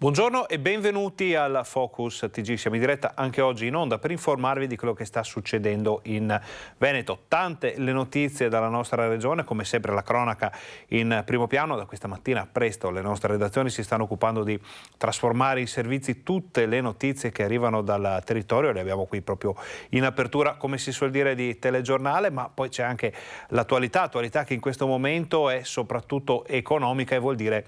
Buongiorno e benvenuti al Focus TG. Siamo in diretta anche oggi in onda per informarvi di quello che sta succedendo in Veneto. Tante le notizie dalla nostra regione, come sempre la cronaca in primo piano. Da questa mattina presto le nostre redazioni si stanno occupando di trasformare in servizi tutte le notizie che arrivano dal territorio. Le abbiamo qui proprio in apertura, come si suol dire, di telegiornale, ma poi c'è anche l'attualità che in questo momento è soprattutto economica e vuol dire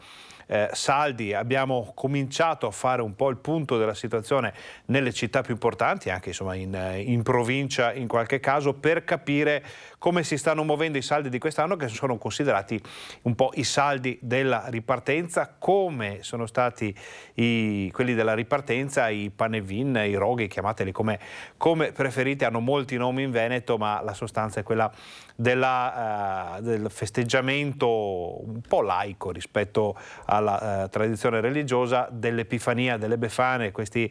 saldi. Abbiamo cominciato a fare un po' il punto della situazione nelle città più importanti, anche insomma in provincia in qualche caso, per capire come si stanno muovendo i saldi di quest'anno, che sono considerati un po' i saldi della ripartenza, come sono stati quelli della ripartenza, i panevin, i roghi, chiamateli come preferite, hanno molti nomi in Veneto, ma la sostanza è quella del festeggiamento un po' laico rispetto alla tradizione religiosa dell'Epifania, delle Befane, questi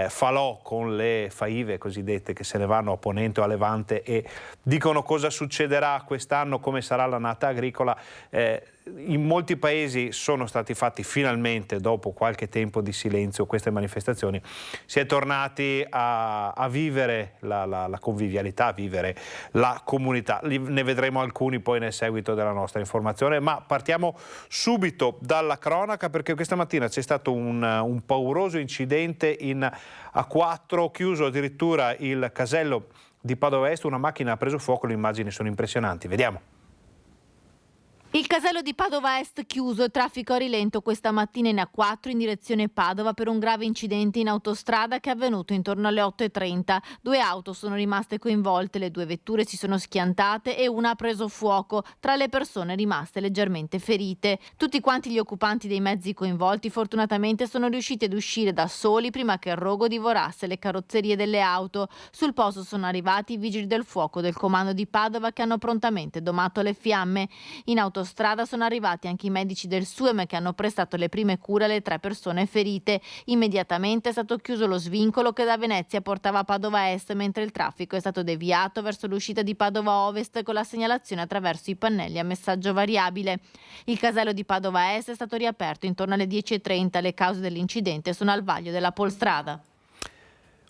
falò con le faive cosiddette che se ne vanno a ponente o a levante e dicono cosa succederà quest'anno, come sarà l'annata agricola. In molti paesi sono stati fatti finalmente, dopo qualche tempo di silenzio, queste manifestazioni. Si è tornati a vivere la convivialità, a vivere la comunità. Ne vedremo alcuni poi nel seguito della nostra informazione, ma partiamo subito dalla cronaca, perché questa mattina c'è stato un pauroso incidente in A4, chiuso addirittura il casello di Padova Est, una macchina ha preso fuoco, le immagini sono impressionanti, vediamo. Il casello di Padova Est chiuso, traffico a rilento questa mattina in A4 in direzione Padova per un grave incidente in autostrada che è avvenuto intorno alle 8:30. 2 auto sono rimaste coinvolte, le 2 vetture si sono schiantate e una ha preso fuoco, tra le persone rimaste leggermente ferite. Tutti quanti gli occupanti dei mezzi coinvolti fortunatamente sono riusciti ad uscire da soli prima che il rogo divorasse le carrozzerie delle auto. Sul posto sono arrivati i vigili del fuoco del comando di Padova che hanno prontamente domato le fiamme. In autostrada sono arrivati anche i medici del SUEM che hanno prestato le prime cure alle 3 persone ferite. Immediatamente è stato chiuso lo svincolo che da Venezia portava a Padova Est, mentre il traffico è stato deviato verso l'uscita di Padova Ovest con la segnalazione attraverso i pannelli a messaggio variabile. Il casello di Padova Est è stato riaperto intorno alle 10:30. Le cause dell'incidente sono al vaglio della Polstrada.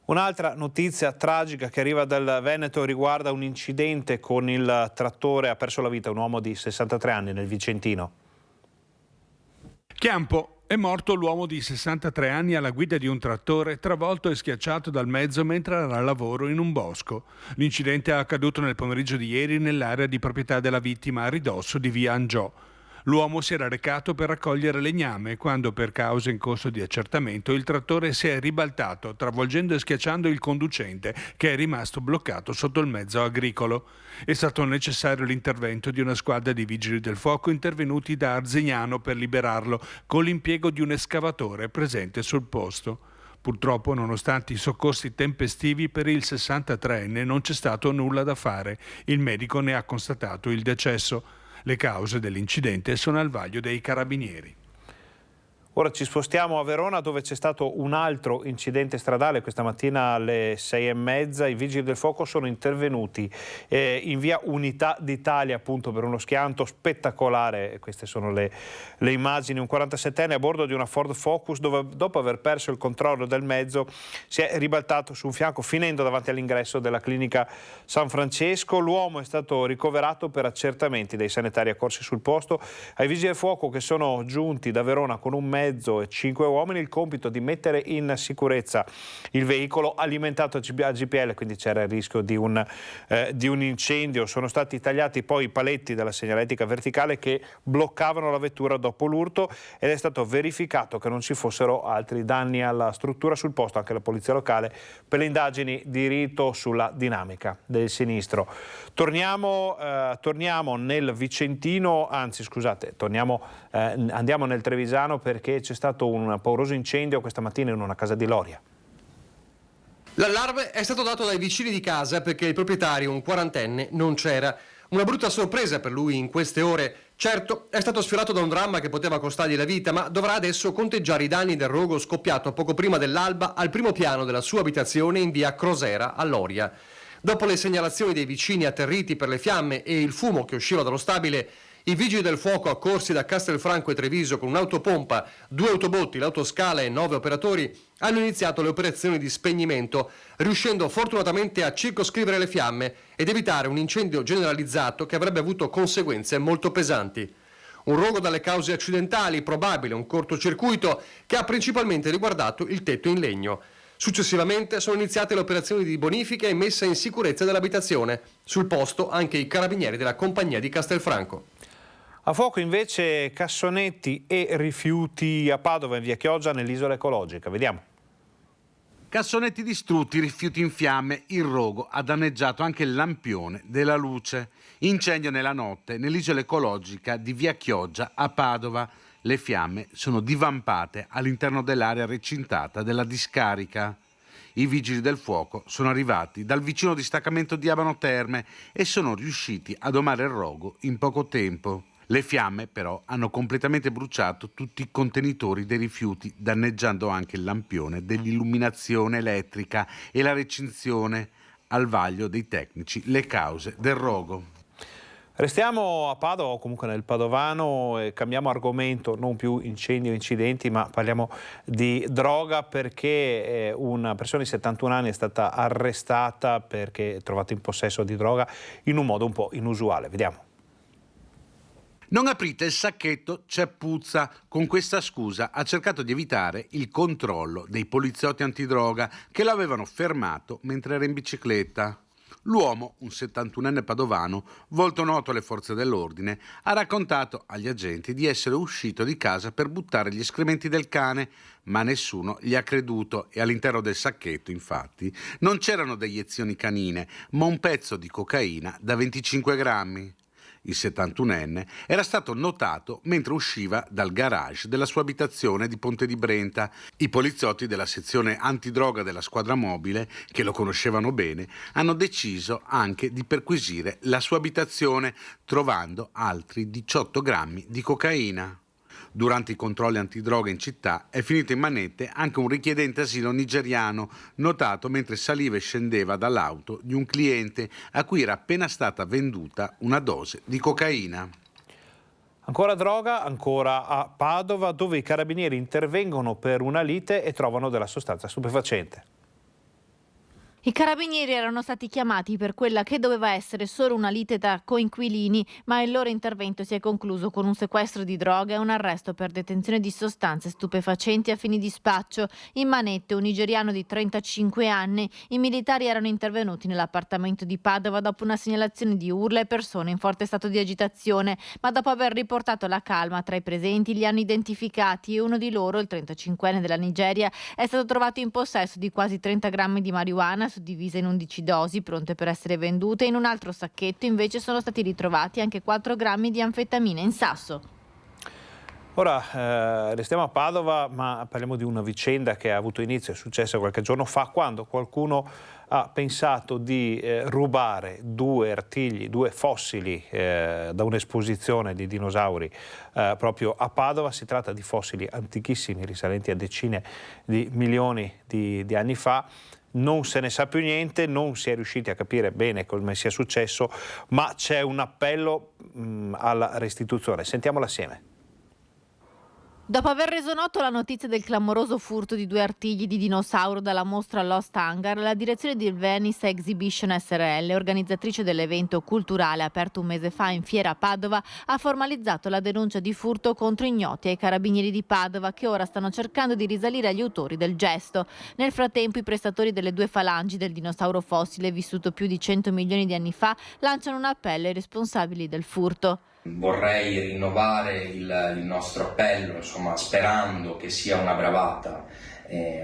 Un'altra notizia tragica che arriva dal Veneto riguarda un incidente con il trattore. Ha perso la vita un uomo di 63 anni nel Vicentino. Chiampo. È morto l'uomo di 63 anni alla guida di un trattore, travolto e schiacciato dal mezzo mentre era al lavoro in un bosco. L'incidente è accaduto nel pomeriggio di ieri nell'area di proprietà della vittima, a ridosso di via Angiò. L'uomo si era recato per raccogliere legname quando, per cause in corso di accertamento, il trattore si è ribaltato, travolgendo e schiacciando il conducente, che è rimasto bloccato sotto il mezzo agricolo. È stato necessario l'intervento di una squadra di vigili del fuoco intervenuti da Arzignano per liberarlo, con l'impiego di un escavatore presente sul posto. Purtroppo, nonostante i soccorsi tempestivi, per il 63enne non c'è stato nulla da fare. Il medico ne ha constatato il decesso. Le cause dell'incidente sono al vaglio dei carabinieri. Ora ci spostiamo a Verona, dove c'è stato un altro incidente stradale questa mattina alle 6:30. I vigili del fuoco sono intervenuti in via Unità d'Italia, appunto, per uno schianto spettacolare. Queste sono le immagini. Un 47enne a bordo di una Ford Focus, dove dopo aver perso il controllo del mezzo si è ribaltato su un fianco, finendo davanti all'ingresso della clinica San Francesco. L'uomo è stato ricoverato per accertamenti dai sanitari accorsi sul posto. Ai vigili del fuoco, che sono giunti da Verona con un mezzo e 5 uomini, il compito di mettere in sicurezza il veicolo alimentato a GPL, quindi c'era il rischio di un incendio. Sono stati tagliati poi i paletti della segnaletica verticale che bloccavano la vettura dopo l'urto ed è stato verificato che non ci fossero altri danni alla struttura. Sul posto anche la polizia locale per le indagini di rito sulla dinamica del sinistro. Torniamo nel Vicentino, anzi scusate, andiamo nel Trevisano, perché c'è stato un pauroso incendio questa mattina in una casa di Loria. L'allarme è stato dato dai vicini di casa perché il proprietario, un 40enne, non c'era. Una brutta sorpresa per lui in queste ore. Certo, è stato sfiorato da un dramma che poteva costargli la vita, ma dovrà adesso conteggiare i danni del rogo scoppiato poco prima dell'alba al primo piano della sua abitazione in via Crosera a Loria. Dopo le segnalazioni dei vicini atterriti per le fiamme e il fumo che usciva dallo stabile, I vigili del fuoco accorsi da Castelfranco e Treviso con un'autopompa, 2 autobotti, l'autoscala e 9 operatori hanno iniziato le operazioni di spegnimento, riuscendo fortunatamente a circoscrivere le fiamme ed evitare un incendio generalizzato che avrebbe avuto conseguenze molto pesanti. Un rogo dalle cause accidentali, probabile un cortocircuito che ha principalmente riguardato il tetto in legno. Successivamente sono iniziate le operazioni di bonifica e messa in sicurezza dell'abitazione. Sul posto anche i carabinieri della compagnia di Castelfranco. A fuoco invece cassonetti e rifiuti a Padova in via Chioggia nell'isola ecologica. Vediamo. Cassonetti distrutti, rifiuti in fiamme, il rogo ha danneggiato anche il lampione della luce. Incendio nella notte nell'isola ecologica di via Chioggia a Padova. Le fiamme sono divampate all'interno dell'area recintata della discarica. I vigili del fuoco sono arrivati dal vicino distaccamento di Abano Terme e sono riusciti a domare il rogo in poco tempo. Le fiamme però hanno completamente bruciato tutti i contenitori dei rifiuti, danneggiando anche il lampione dell'illuminazione elettrica e la recinzione. Al vaglio dei tecnici le cause del rogo. Restiamo a Padova o comunque nel Padovano e cambiamo argomento, non più incendi o incidenti, ma parliamo di droga perché una persona di 71 anni è stata arrestata perché è trovata in possesso di droga in un modo un po' inusuale. Vediamo. Non aprite il sacchetto, c'è puzza. Con questa scusa ha cercato di evitare il controllo dei poliziotti antidroga che lo avevano fermato mentre era in bicicletta. L'uomo, un 71enne padovano, volto noto alle forze dell'ordine, ha raccontato agli agenti di essere uscito di casa per buttare gli escrementi del cane, ma nessuno gli ha creduto e all'interno del sacchetto, infatti, non c'erano deiezioni canine, ma un pezzo di cocaina da 25 grammi. Il 71enne era stato notato mentre usciva dal garage della sua abitazione di Ponte di Brenta. I poliziotti della sezione antidroga della squadra mobile, che lo conoscevano bene, hanno deciso anche di perquisire la sua abitazione, trovando altri 18 grammi di cocaina. Durante i controlli antidroga in città è finito in manette anche un richiedente asilo nigeriano, notato mentre saliva e scendeva dall'auto di un cliente a cui era appena stata venduta una dose di cocaina. Ancora droga, ancora a Padova, dove i carabinieri intervengono per una lite e trovano della sostanza stupefacente. I carabinieri erano stati chiamati per quella che doveva essere solo una lite tra coinquilini, ma il loro intervento si è concluso con un sequestro di droga e un arresto per detenzione di sostanze stupefacenti a fini di spaccio. In manette un nigeriano di 35 anni. I militari erano intervenuti nell'appartamento di Padova dopo una segnalazione di urla e persone in forte stato di agitazione, ma dopo aver riportato la calma tra i presenti li hanno identificati e uno di loro, il 35enne della Nigeria, è stato trovato in possesso di quasi 30 grammi di marijuana suddivisa in 11 dosi pronte per essere vendute. In un altro sacchetto invece sono stati ritrovati anche 4 grammi di anfetamina in sasso. Ora restiamo a Padova, ma parliamo di una vicenda che ha avuto inizio, è successa qualche giorno fa, quando qualcuno ha pensato di rubare 2 artigli, 2 fossili da un'esposizione di dinosauri proprio a Padova. Si tratta di fossili antichissimi, risalenti a decine di milioni di anni fa. Non se ne sa più niente, non si è riusciti a capire bene come sia successo, ma c'è un appello alla restituzione. Sentiamolo assieme. Dopo aver reso noto la notizia del clamoroso furto di 2 artigli di dinosauro dalla mostra Lost Hangar, la direzione di Venice Exhibition SRL, organizzatrice dell'evento culturale aperto un mese fa in fiera a Padova, ha formalizzato la denuncia di furto contro ignoti ai carabinieri di Padova, che ora stanno cercando di risalire agli autori del gesto. Nel frattempo i prestatori delle 2 falangi del dinosauro fossile, vissuto più di 100 milioni di anni fa, lanciano un appello ai responsabili del furto. Vorrei rinnovare il nostro appello, insomma, sperando che sia una bravata,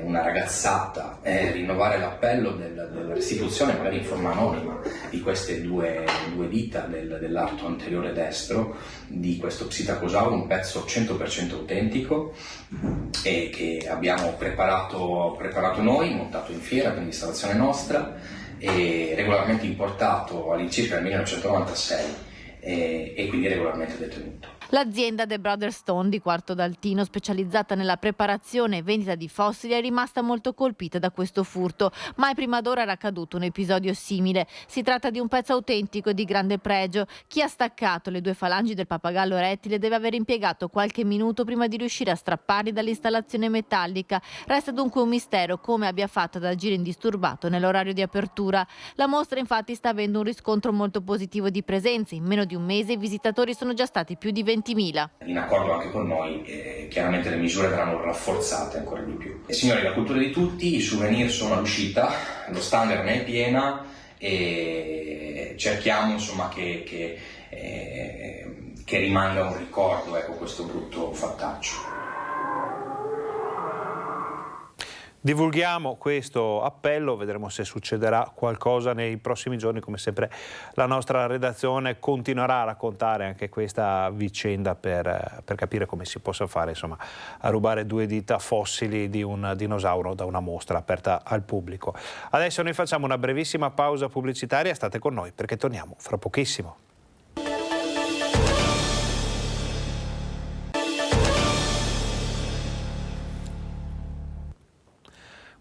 una ragazzata, rinnovare l'appello della restituzione, magari in forma anonima, di queste due dita dell'arto anteriore destro di questo psittacosauro, un pezzo 100% autentico e che abbiamo preparato noi, montato in fiera per l'installazione nostra e regolarmente importato all'incirca nel 1996. E quindi regolarmente detenuto. L'azienda The Brothers Stone di Quarto d'Altino, specializzata nella preparazione e vendita di fossili, è rimasta molto colpita da questo furto. Mai prima d'ora era accaduto un episodio simile. Si tratta di un pezzo autentico e di grande pregio. Chi ha staccato le 2 falangi del pappagallo rettile deve aver impiegato qualche minuto prima di riuscire a strapparli dall'installazione metallica. Resta dunque un mistero come abbia fatto ad agire indisturbato nell'orario di apertura. La mostra infatti sta avendo un riscontro molto positivo di presenze. In meno di un mese i visitatori sono già stati più di 20.000. In accordo anche con noi, chiaramente le misure verranno rafforzate ancora di più. Signori, la cultura di tutti, i souvenir sono all'uscita, lo standard ne è piena e cerchiamo insomma che rimanga un ricordo, ecco, questo brutto fattaccio. Divulghiamo questo appello, vedremo se succederà qualcosa nei prossimi giorni. Come sempre la nostra redazione continuerà a raccontare anche questa vicenda per capire come si possa fare, insomma, a rubare 2 dita fossili di un dinosauro da una mostra aperta al pubblico. Adesso noi facciamo una brevissima pausa pubblicitaria, state con noi perché torniamo fra pochissimo.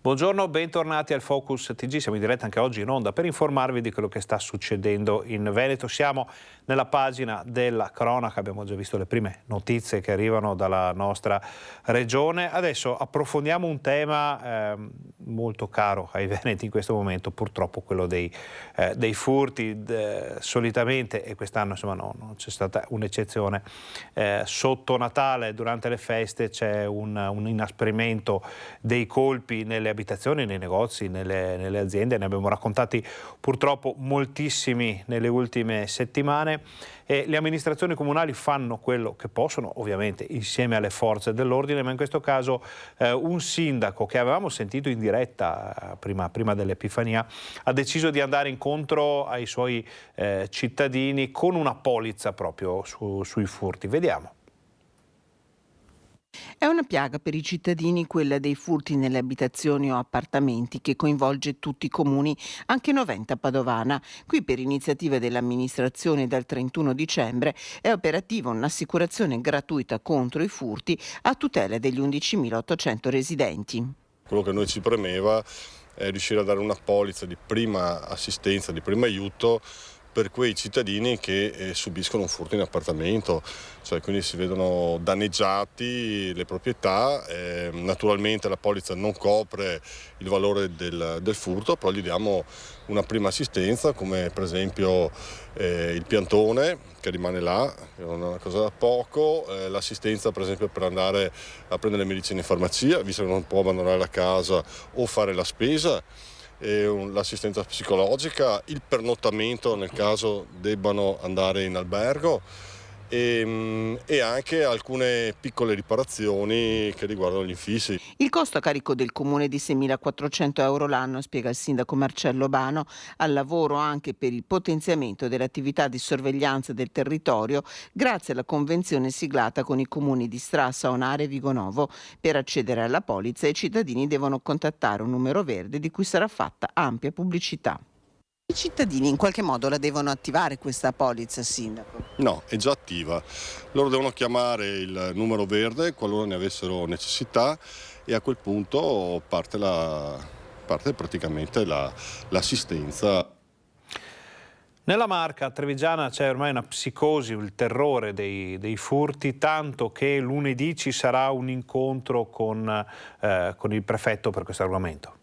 Buongiorno, bentornati al Focus TG, siamo in diretta anche oggi in onda per informarvi di quello che sta succedendo in Veneto. Siamo nella pagina della cronaca, abbiamo già visto le prime notizie che arrivano dalla nostra regione. Adesso approfondiamo un tema molto caro ai veneti in questo momento, purtroppo quello dei furti. Solitamente, e quest'anno insomma non c'è stata un'eccezione, sotto Natale, durante le feste, c'è un inasprimento dei colpi nelle abitazioni, nei negozi, nelle aziende. Ne abbiamo raccontati purtroppo moltissimi nelle ultime settimane e le amministrazioni comunali fanno quello che possono, ovviamente insieme alle forze dell'ordine, ma in questo caso un sindaco che avevamo sentito in diretta prima dell'Epifania ha deciso di andare incontro ai suoi cittadini con una polizza proprio sui furti. Vediamo. È una piaga per i cittadini quella dei furti nelle abitazioni o appartamenti che coinvolge tutti i comuni, anche Noventa Padovana. Qui per iniziativa dell'amministrazione dal 31 dicembre è operativa un'assicurazione gratuita contro i furti a tutela degli 11.800 residenti. Quello che a noi ci premeva è riuscire a dare una polizza di prima assistenza, di primo aiuto per quei cittadini che subiscono un furto in appartamento, cioè quindi si vedono danneggiati le proprietà. Naturalmente la polizza non copre il valore del furto, però gli diamo una prima assistenza, come per esempio il piantone che rimane là, che non è una cosa da poco, l'assistenza per esempio per andare a prendere le medicine in farmacia, visto che non può abbandonare la casa o fare la spesa, l'assistenza psicologica, il pernottamento nel caso debbano andare in albergo e anche alcune piccole riparazioni che riguardano gli infissi. Il costo a carico del comune di 6.400 euro l'anno, spiega il sindaco Marcello Bano, al lavoro anche per il potenziamento delle attività di sorveglianza del territorio grazie alla convenzione siglata con i comuni di Strassa, Onare e Vigonovo. Per accedere alla polizza i cittadini devono contattare un numero verde di cui sarà fatta ampia pubblicità. I cittadini in qualche modo la devono attivare questa polizza, sindaco? No, è già attiva. Loro devono chiamare il numero verde qualora ne avessero necessità e a quel punto parte praticamente l'assistenza. Nella Marca trevigiana c'è ormai una psicosi, il terrore dei furti, tanto che lunedì ci sarà un incontro con il prefetto per questo argomento.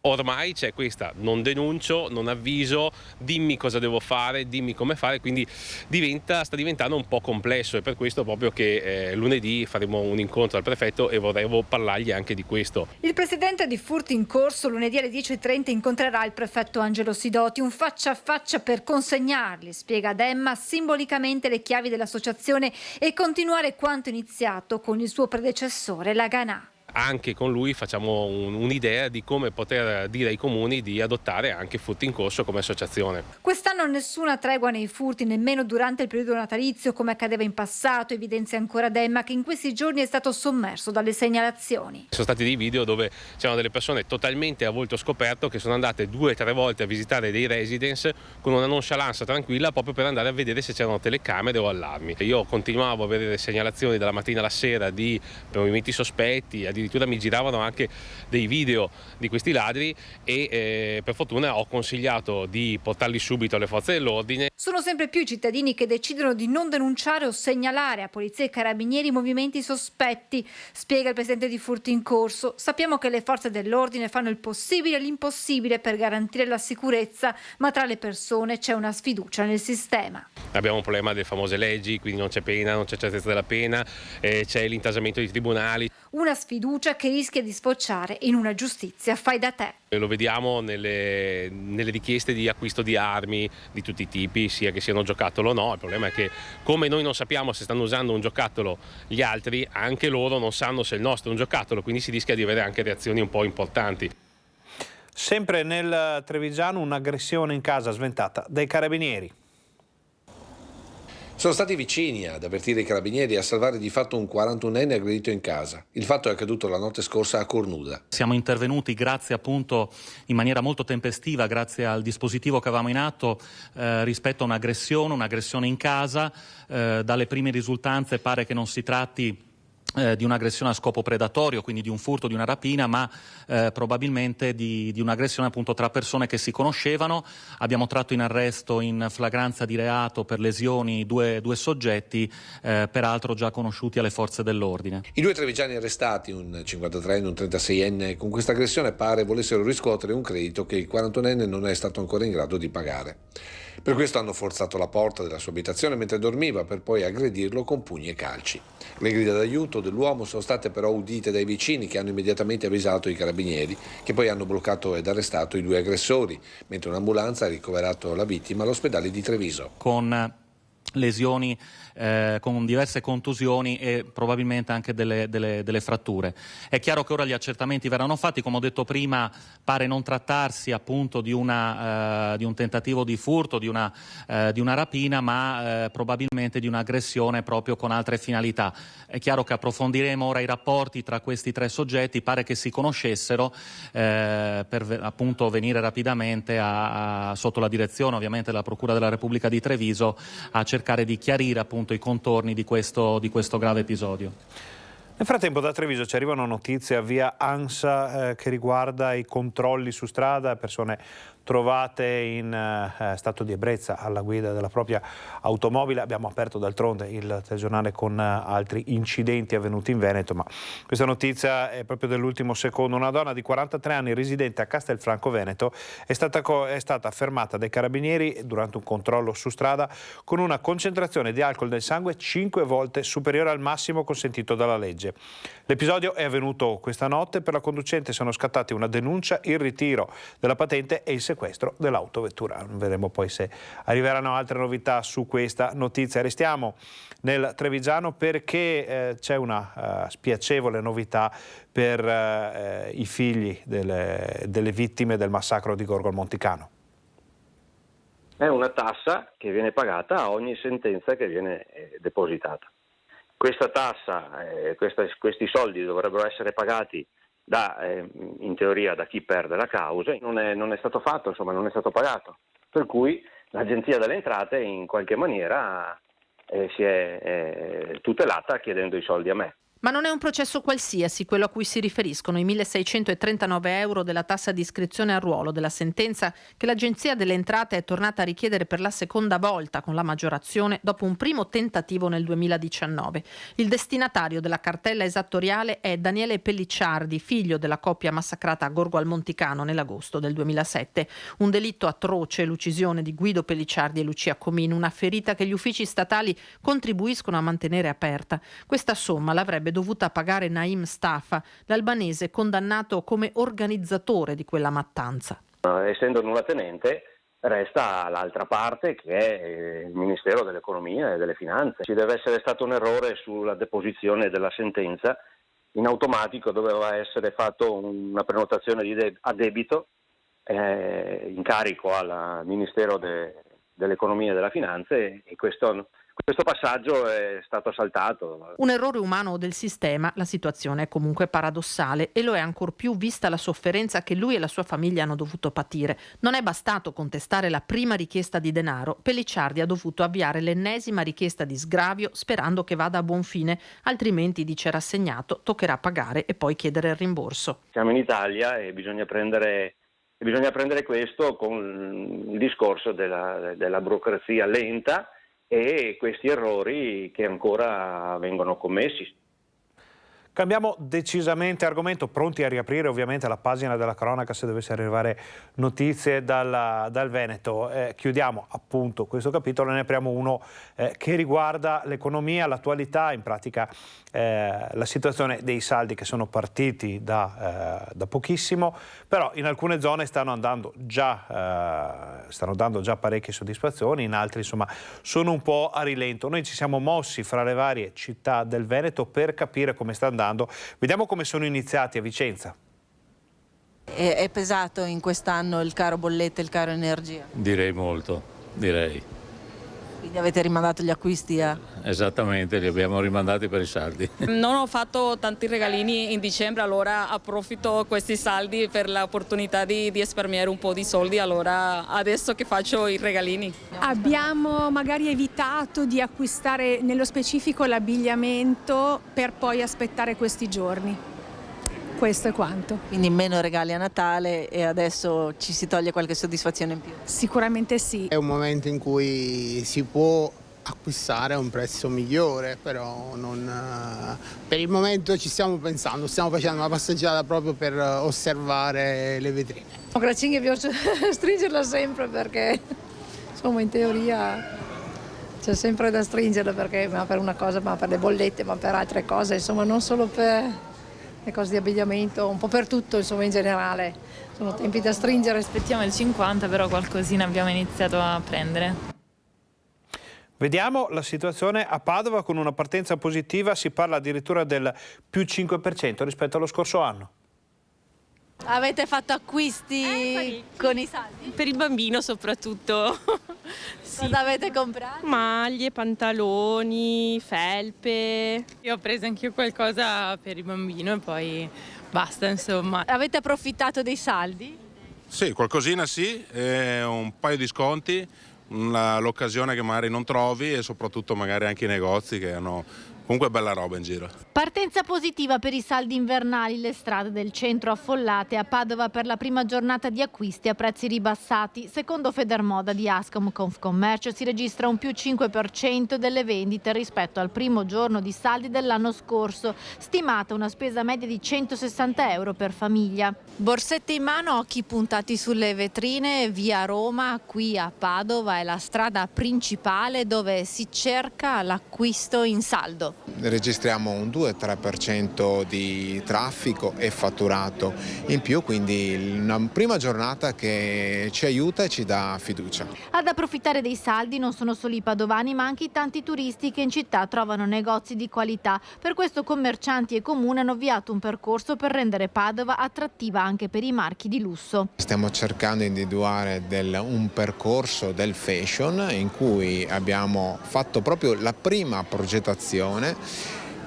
Ormai c'è questa, non denuncio, non avviso, dimmi cosa devo fare, dimmi come fare, quindi sta diventando un po' complesso. È per questo proprio che lunedì faremo un incontro al prefetto e vorremmo parlargli anche di questo. Il presidente di Furti in Corso lunedì alle 10:30 incontrerà il prefetto Angelo Sidoti, un faccia a faccia per consegnargli, spiega Demma, simbolicamente le chiavi dell'associazione e continuare quanto iniziato con il suo predecessore Laganà. Anche con lui facciamo un'idea di come poter dire ai comuni di adottare anche furti in corso come associazione. Quest'anno nessuna tregua nei furti, nemmeno durante il periodo natalizio come accadeva in passato, evidenzia ancora Demma, che in questi giorni è stato sommerso dalle segnalazioni. Sono stati dei video dove c'erano delle persone totalmente a volto scoperto che sono andate 2 o 3 volte a visitare dei residence con una nonchalance tranquilla proprio per andare a vedere se c'erano telecamere o allarmi. Io continuavo a avere segnalazioni dalla mattina alla sera di movimenti sospetti, addirittura mi giravano anche dei video di questi ladri e per fortuna ho consigliato di portarli subito alle forze dell'ordine. Sono sempre più i cittadini che decidono di non denunciare o segnalare a polizia e carabinieri movimenti sospetti, spiega il presidente di Furti in Corso. Sappiamo che le forze dell'ordine fanno il possibile e l'impossibile per garantire la sicurezza, ma tra le persone c'è una sfiducia nel sistema. Abbiamo un problema delle famose leggi, quindi non c'è pena, non c'è certezza della pena, c'è l'intasamento dei tribunali. Una sfiducia che rischia di sfociare in una giustizia fai da te. Lo vediamo nelle richieste di acquisto di armi di tutti i tipi, sia che siano giocattolo o no. Il problema è che come noi non sappiamo se stanno usando un giocattolo gli altri, anche loro non sanno se il nostro è un giocattolo, quindi si rischia di avere anche reazioni un po' importanti. Sempre nel Trevigiano un'aggressione in casa sventata dai carabinieri. Sono stati vicini ad avvertire i carabinieri e a salvare di fatto un 41enne aggredito in casa. Il fatto è accaduto la notte scorsa a Cornuda. Siamo intervenuti grazie appunto in maniera molto tempestiva, grazie al dispositivo che avevamo in atto rispetto a un'aggressione in casa. Dalle prime risultanze pare che non si tratti di un'aggressione a scopo predatorio, quindi di un furto, di una rapina, ma probabilmente di un'aggressione appunto tra persone che si conoscevano. Abbiamo tratto in arresto in flagranza di reato per lesioni due soggetti, peraltro già conosciuti alle forze dell'ordine. I 2 trevigiani arrestati, un 53enne e un 36enne, con questa aggressione pare volessero riscuotere un credito che il 41enne non è stato ancora in grado di pagare. Per questo hanno forzato la porta della sua abitazione mentre dormiva, per poi aggredirlo con pugni e calci. Le grida d'aiuto dell'uomo sono state però udite dai vicini, che hanno immediatamente avvisato i carabinieri, che poi hanno bloccato ed arrestato i 2 aggressori, mentre un'ambulanza ha ricoverato la vittima all'ospedale di Treviso. Con lesioni, con diverse contusioni e probabilmente anche delle fratture. È chiaro che ora gli accertamenti verranno fatti, come ho detto prima pare non trattarsi appunto di un tentativo di furto, di una rapina, ma probabilmente di un'aggressione proprio con altre finalità. È chiaro che approfondiremo ora i rapporti tra questi 3 soggetti, pare che si conoscessero, per appunto venire rapidamente sotto la direzione ovviamente della Procura della Repubblica di Treviso a cercare di chiarire appunto i contorni di questo grave episodio. Nel frattempo da Treviso ci arriva una notizia via ANSA che riguarda i controlli su strada, persone trovate in stato di ebbrezza alla guida della propria automobile. Abbiamo aperto d'altronde il telegiornale con altri incidenti avvenuti in Veneto, ma questa notizia è proprio dell'ultimo secondo. Una donna di 43 anni residente a Castelfranco Veneto è stata fermata dai carabinieri durante un controllo su strada con una concentrazione di alcol nel sangue 5 volte superiore al massimo consentito dalla legge. L'episodio è avvenuto questa notte. Per la conducente sono scattati una denuncia, il ritiro della patente e il sequestro dell'autovettura. Vedremo poi se arriveranno altre novità su questa notizia. Restiamo nel Trevigiano perché c'è una spiacevole novità per i figli delle vittime del massacro di Gorgo al Monticano. È una tassa che viene pagata a ogni sentenza che viene depositata. Questa tassa, questi soldi dovrebbero essere pagati in teoria da chi perde la causa, non è stato fatto, insomma non è stato pagato, per cui l'Agenzia delle Entrate in qualche maniera si è tutelata chiedendo i soldi a me. Ma non è un processo qualsiasi quello a cui si riferiscono i 1.639 euro della tassa di iscrizione al ruolo, della sentenza che l'Agenzia delle Entrate è tornata a richiedere per la seconda volta con la maggiorazione dopo un primo tentativo nel 2019. Il destinatario della cartella esattoriale è Daniele Pellicciardi, figlio della coppia massacrata a Gorgo al Monticano nell'agosto del 2007. Un delitto atroce, l'uccisione di Guido Pellicciardi e Lucia Comino, una ferita che gli uffici statali contribuiscono a mantenere aperta. Questa somma l'avrebbe dovuta pagare Naim Stafa, l'albanese condannato come organizzatore di quella mattanza. Essendo nullatenente, resta l'altra parte che è il Ministero dell'Economia e delle Finanze. Ci deve essere stato un errore sulla deposizione della sentenza in automatico doveva essere fatto una prenotazione a debito in carico al Ministero dell'Economia e della Finanza e questo passaggio è stato saltato. Un errore umano o del sistema, la situazione è comunque paradossale e lo è ancor più vista la sofferenza che lui e la sua famiglia hanno dovuto patire. Non è bastato contestare la prima richiesta di denaro, Pellicciardi ha dovuto avviare l'ennesima richiesta di sgravio sperando che vada a buon fine, altrimenti, dice rassegnato, toccherà pagare e poi chiedere il rimborso. Siamo in Italia e bisogna prendere questo con il discorso della burocrazia lenta e questi errori che ancora vengono commessi. Cambiamo decisamente argomento, pronti a riaprire ovviamente la pagina della cronaca se dovesse arrivare notizie dal Veneto. Chiudiamo appunto questo capitolo e ne apriamo uno che riguarda l'economia, l'attualità, in pratica la situazione dei saldi che sono partiti da pochissimo, però in alcune zone stanno dando già parecchie soddisfazioni, in altre insomma sono un po' a rilento. Noi ci siamo mossi fra le varie città del Veneto per capire come sta andando. Vediamo come sono iniziati a Vicenza. È pesato in quest'anno il caro bollette, il caro energia? Direi molto, direi. Quindi avete rimandato gli acquisti a... Esattamente, li abbiamo rimandati per i saldi. Non ho fatto tanti regalini in dicembre, allora approfitto questi saldi per l'opportunità di risparmiare un po' di soldi, allora adesso che faccio i regalini. Abbiamo magari evitato di acquistare nello specifico l'abbigliamento per poi aspettare questi giorni. Questo è quanto. Quindi meno regali a Natale e adesso ci si toglie qualche soddisfazione in più? Sicuramente sì. È un momento in cui si può acquistare a un prezzo migliore, però per il momento ci stiamo pensando, stiamo facendo una passeggiata proprio per osservare le vetrine. Grazie, piace stringerla sempre perché insomma in teoria c'è sempre da stringerla perché ma per una cosa, ma per le bollette, ma per altre cose, insomma non solo per le cose di abbigliamento, un po' per tutto insomma in generale, sono tempi da stringere. Aspettiamo il 50, però qualcosina abbiamo iniziato a prendere. Vediamo la situazione a Padova con una partenza positiva, si parla addirittura del più 5% rispetto allo scorso anno. Avete fatto acquisti con i saldi? Per il bambino soprattutto. Sì. Cosa avete comprato? Maglie, pantaloni, felpe. Io ho preso anch'io qualcosa per il bambino e poi basta, insomma. Avete approfittato dei saldi? Sì, qualcosina sì, un paio di sconti, l'occasione che magari non trovi e soprattutto magari anche i negozi che hanno comunque bella roba in giro. Partenza positiva per i saldi invernali, le strade del centro affollate, a Padova per la prima giornata di acquisti a prezzi ribassati. Secondo Federmoda di Ascom Confcommercio si registra un più 5% delle vendite rispetto al primo giorno di saldi dell'anno scorso, stimata una spesa media di 160 euro per famiglia. Borsette in mano, occhi puntati sulle vetrine, via Roma, qui a Padova è la strada principale dove si cerca l'acquisto in saldo. Registriamo un 2-3% di traffico e fatturato in più, quindi una prima giornata che ci aiuta e ci dà fiducia. Ad approfittare dei saldi non sono solo i padovani ma anche i tanti turisti che in città trovano negozi di qualità. Per questo commercianti e comune hanno avviato un percorso per rendere Padova attrattiva anche per i marchi di lusso. Stiamo cercando di individuare un percorso del fashion in cui abbiamo fatto proprio la prima progettazione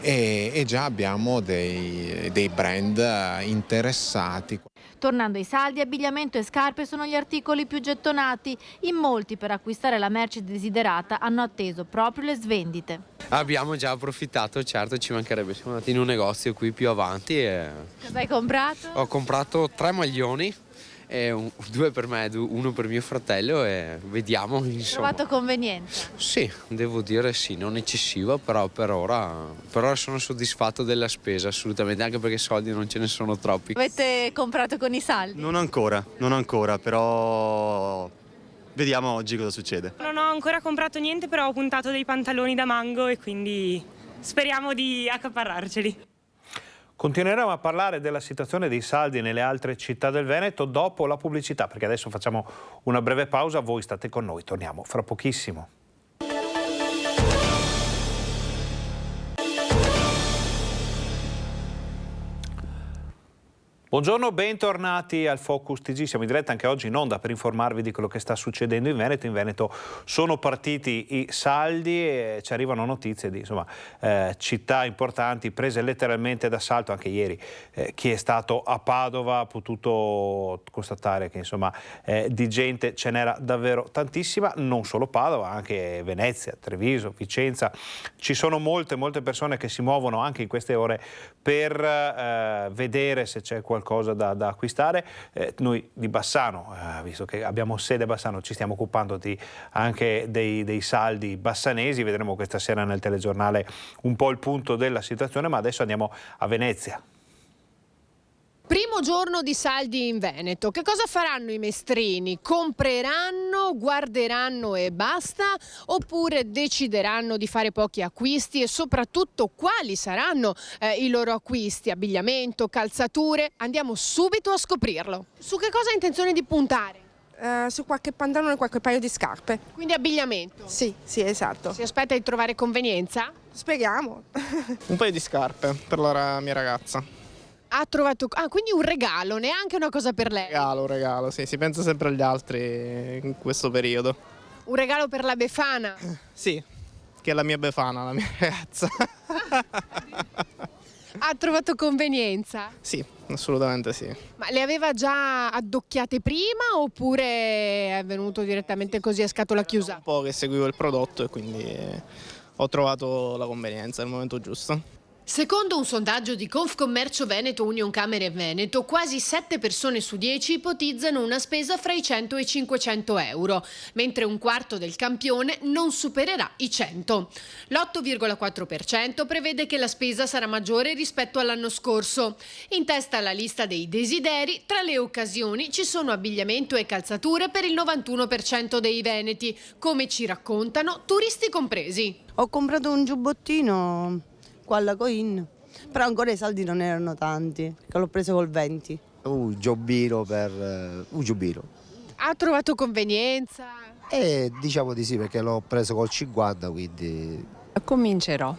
e già abbiamo dei brand interessati. Tornando ai saldi, abbigliamento e scarpe sono gli articoli più gettonati. In molti per acquistare la merce desiderata hanno atteso proprio le svendite. Abbiamo già approfittato, certo, ci mancherebbe. Siamo andati in un negozio qui più avanti e... Cosa hai comprato? Ho comprato 3 maglioni. 2 per me, 1 per mio fratello e vediamo insomma. Trovato conveniente? Sì, devo dire sì, non eccessiva, però per ora sono soddisfatto della spesa assolutamente, anche perché soldi non ce ne sono troppi. Avete comprato con i saldi? Non ancora, però vediamo oggi cosa succede. Non ho ancora comprato niente, però ho puntato dei pantaloni da Mango e quindi speriamo di accaparrarceli. Continueremo a parlare della situazione dei saldi nelle altre città del Veneto dopo la pubblicità, perché adesso facciamo una breve pausa, voi state con noi, torniamo fra pochissimo. Buongiorno, bentornati al Focus TG. Siamo in diretta anche oggi in onda per informarvi di quello che sta succedendo in Veneto. In Veneto sono partiti i saldi e ci arrivano notizie di città importanti prese letteralmente d'assalto. Anche ieri chi è stato a Padova ha potuto constatare che di gente ce n'era davvero tantissima, non solo Padova, anche Venezia, Treviso, Vicenza. Ci sono molte persone che si muovono anche in queste ore per vedere se c'è qualcosa da acquistare. Noi di Bassano, visto che abbiamo sede a Bassano, ci stiamo occupando anche dei saldi bassanesi. Vedremo questa sera nel telegiornale un po' il punto della situazione, ma adesso andiamo a Venezia. Primo giorno di saldi in Veneto. Che cosa faranno i mestrini? Compreranno, guarderanno e basta? Oppure decideranno di fare pochi acquisti e soprattutto quali saranno i loro acquisti? Abbigliamento, calzature? Andiamo subito a scoprirlo. Su che cosa ha intenzione di puntare? Su qualche pantalone e qualche paio di scarpe. Quindi abbigliamento? Sì, esatto. Si aspetta di trovare convenienza? Speriamo. Un paio di scarpe per la mia ragazza. Ha trovato... quindi un regalo, neanche una cosa per lei? Regalo, sì, si pensa sempre agli altri in questo periodo. Un regalo per la Befana? Sì, che è la mia Befana, la mia ragazza. Ha trovato convenienza? Sì, assolutamente sì. Ma le aveva già addocchiate prima oppure è venuto direttamente così a scatola chiusa? Un po' che seguivo il prodotto e quindi ho trovato la convenienza al momento giusto. Secondo un sondaggio di Confcommercio Veneto Unioncamere Veneto, quasi 7 persone su 10 ipotizzano una spesa fra i 100 e i 500 euro, mentre un quarto del campione non supererà i 100. L'8,4% prevede che la spesa sarà maggiore rispetto all'anno scorso. In testa alla lista dei desideri, tra le occasioni ci sono abbigliamento e calzature per il 91% dei veneti, come ci raccontano turisti compresi. Ho comprato un giubbottino alla Coin, però ancora i saldi non erano tanti, che l'ho preso col 20. Un giubbino per giubbino. Ha trovato convenienza? Diciamo di sì, perché l'ho preso col 50, quindi comincerò.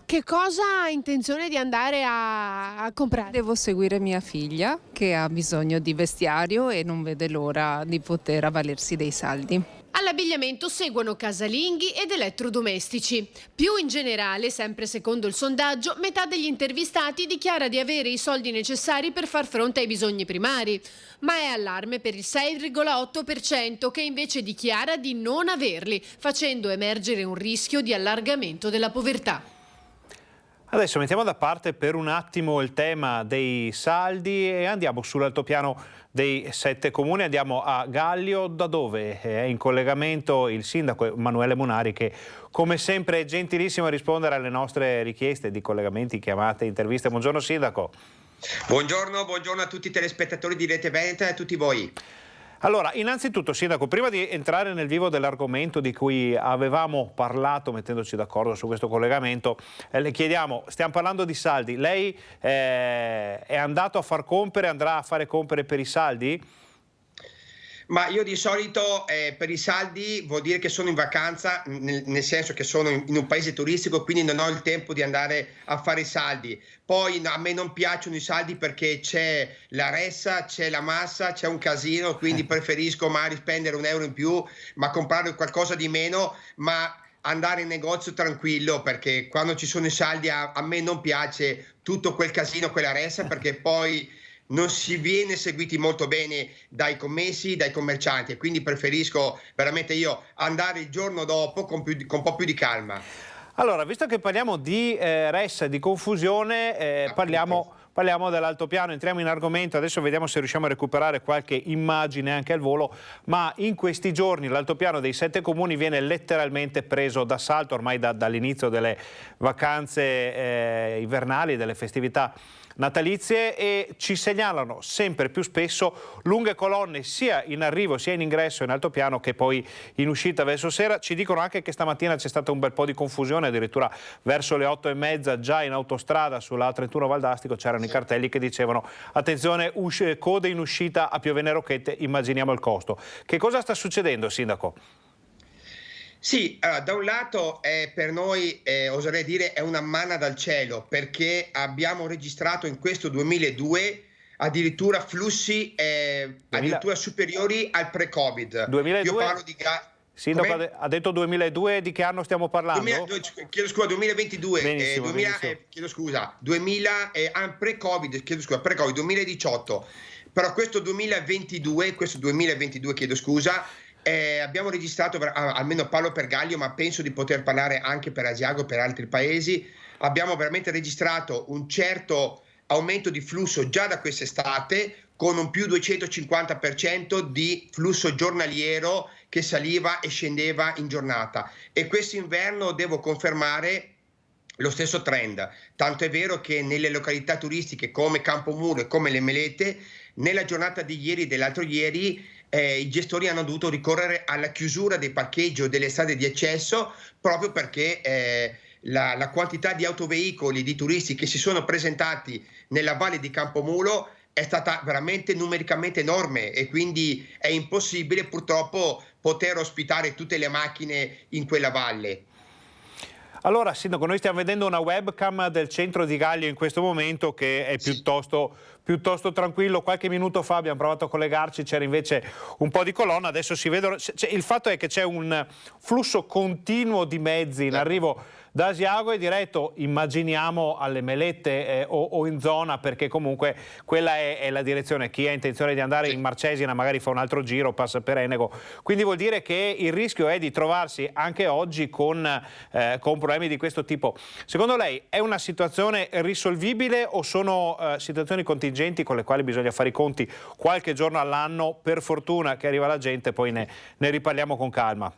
Che cosa ha intenzione di andare a comprare? Devo seguire mia figlia che ha bisogno di vestiario e non vede l'ora di poter avvalersi dei saldi. All'abbigliamento seguono casalinghi ed elettrodomestici. Più in generale, sempre secondo il sondaggio, metà degli intervistati dichiara di avere i soldi necessari per far fronte ai bisogni primari. Ma è allarme per il 6,8% che invece dichiara di non averli, facendo emergere un rischio di allargamento della povertà. Adesso mettiamo da parte per un attimo il tema dei saldi e andiamo sull'altopiano dei 7 comuni, andiamo a Gallio, da dove è in collegamento il sindaco Emanuele Munari, che come sempre è gentilissimo a rispondere alle nostre richieste di collegamenti, chiamate, interviste. Buongiorno sindaco. Buongiorno a tutti i telespettatori di Rete Veneta e a tutti voi. Allora, innanzitutto, sindaco, prima di entrare nel vivo dell'argomento di cui avevamo parlato, mettendoci d'accordo su questo collegamento, le chiediamo, stiamo parlando di saldi, lei è andato a far compere, andrà a fare compere per i saldi? Ma io di solito per i saldi vuol dire che sono in vacanza, nel senso che sono in un paese turistico, quindi non ho il tempo di andare a fare i saldi. Poi a me non piacciono i saldi perché c'è la ressa, c'è la massa, c'è un casino, quindi preferisco magari spendere €1 in più, ma comprare qualcosa di meno, ma andare in negozio tranquillo, perché quando ci sono i saldi a me non piace tutto quel casino, quella ressa, perché poi non si viene seguiti molto bene dai commessi, dai commercianti, e quindi preferisco veramente io andare il giorno dopo con un po' più di calma. Allora, visto che parliamo di ressa e di confusione, parliamo dell'altopiano, entriamo in argomento, adesso vediamo se riusciamo a recuperare qualche immagine anche al volo, ma in questi giorni l'altopiano dei 7 comuni viene letteralmente preso d'assalto ormai dall'inizio delle vacanze invernali, delle festività natalizie, e ci segnalano sempre più spesso lunghe colonne sia in arrivo sia in ingresso in altopiano che poi in uscita verso sera. Ci dicono anche che stamattina c'è stato un bel po' di confusione, addirittura verso le 8:30 già in autostrada sulla A31 Valdastico c'erano i cartelli che dicevano attenzione, code in uscita a Piovene Rocchette, immaginiamo il costo. Che cosa sta succedendo, sindaco? Sì, da un lato per noi, oserei dire, è una manna dal cielo, perché abbiamo registrato in questo 2002 addirittura flussi addirittura superiori al pre-Covid. 2002? Io parlo di Sindaco ha detto 2002, di che anno stiamo parlando? Chiedo scusa, 2022, benissimo, chiedo scusa, 2000 pre-Covid, chiedo scusa, pre-Covid 2018. Però questo 2022, chiedo scusa, abbiamo registrato, almeno parlo per Gallio, ma penso di poter parlare anche per Asiago e per altri paesi, abbiamo veramente registrato un certo aumento di flusso già da quest'estate, con un più 250% di flusso giornaliero che saliva e scendeva in giornata. E quest'inverno devo confermare lo stesso trend, tanto è vero che nelle località turistiche come Campomulo e come le Melette, nella giornata di ieri e dell'altro ieri, i gestori hanno dovuto ricorrere alla chiusura dei parcheggi o delle strade di accesso, proprio perché la quantità di autoveicoli, di turisti che si sono presentati nella valle di Campomulo è stata veramente numericamente enorme, e quindi è impossibile purtroppo poter ospitare tutte le macchine in quella valle. Allora, Sindaco, noi stiamo vedendo una webcam del centro di Gallio in questo momento che è piuttosto tranquillo. Qualche minuto fa abbiamo provato a collegarci, c'era invece un po' di colonna, adesso si vedono. Il fatto è che c'è un flusso continuo di mezzi in arrivo da Asiago e diretto, immaginiamo, alle Melette o in zona, perché comunque quella è la direzione. Chi ha intenzione di andare in Marcesina magari fa un altro giro, passa per Enego. Quindi vuol dire che il rischio è di trovarsi anche oggi con problemi di questo tipo. Secondo lei è una situazione risolvibile o sono situazioni contingenti con le quali bisogna fare i conti qualche giorno all'anno? Per fortuna che arriva la gente, poi ne riparliamo con calma.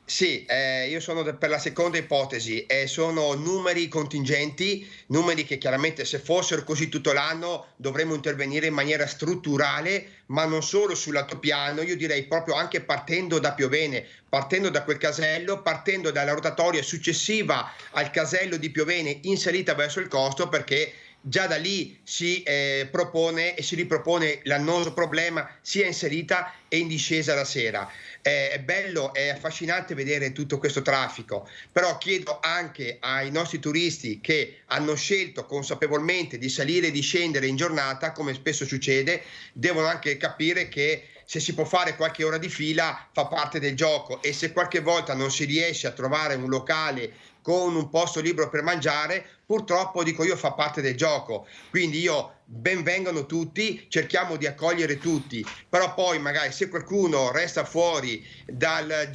Sì, io sono per la seconda ipotesi, sono numeri contingenti, numeri che chiaramente se fossero così tutto l'anno dovremmo intervenire in maniera strutturale, ma non solo sull'altopiano, io direi proprio anche partendo da Piovene, partendo da quel casello, partendo dalla rotatoria successiva al casello di Piovene in salita verso il Costo, perché già da lì si propone e si ripropone l'annoso problema sia in salita e in discesa la sera. È bello, è affascinante vedere tutto questo traffico, però chiedo anche ai nostri turisti che hanno scelto consapevolmente di salire e di scendere in giornata, come spesso succede, devono anche capire che se si può fare qualche ora di fila fa parte del gioco, e se qualche volta non si riesce a trovare un locale con un posto libero per mangiare, purtroppo, dico io, fa parte del gioco. Quindi benvengano tutti, cerchiamo di accogliere tutti, però poi magari se qualcuno resta fuori dal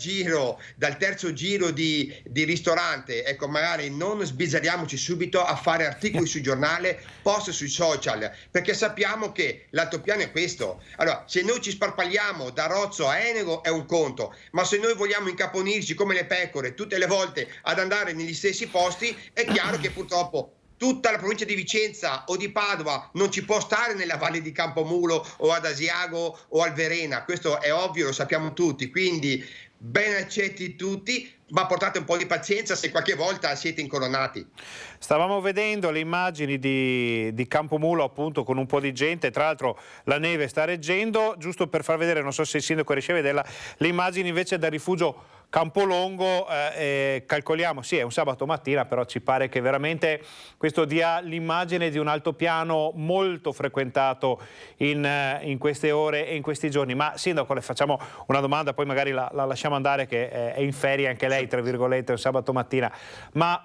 terzo giro di ristorante, ecco, magari non sbizzarriamoci subito a fare articoli sul giornale, post sui social, perché sappiamo che l'altopiano è questo. Allora, se noi ci sparpagliamo da Rozzo a Enego è un conto, ma se noi vogliamo incaponirci come le pecore tutte le volte ad andare negli stessi posti, è chiaro che purtroppo tutta la provincia di Vicenza o di Padova non ci può stare nella valle di Campomulo o ad Asiago o al Verena, questo è ovvio, lo sappiamo tutti, quindi ben accetti tutti, ma portate un po' di pazienza se qualche volta siete incoronati. Stavamo vedendo le immagini di Campomulo, appunto, con un po' di gente, tra l'altro la neve sta reggendo, giusto per far vedere, non so se il sindaco riesce a vederla, le immagini invece dal rifugio Campolongo, calcoliamo, sì, è un sabato mattina, però ci pare che veramente questo dia l'immagine di un altopiano molto frequentato in queste ore e in questi giorni. Ma sindaco, le facciamo una domanda, poi magari la lasciamo andare, che è in ferie anche lei, tra virgolette, un sabato mattina, ma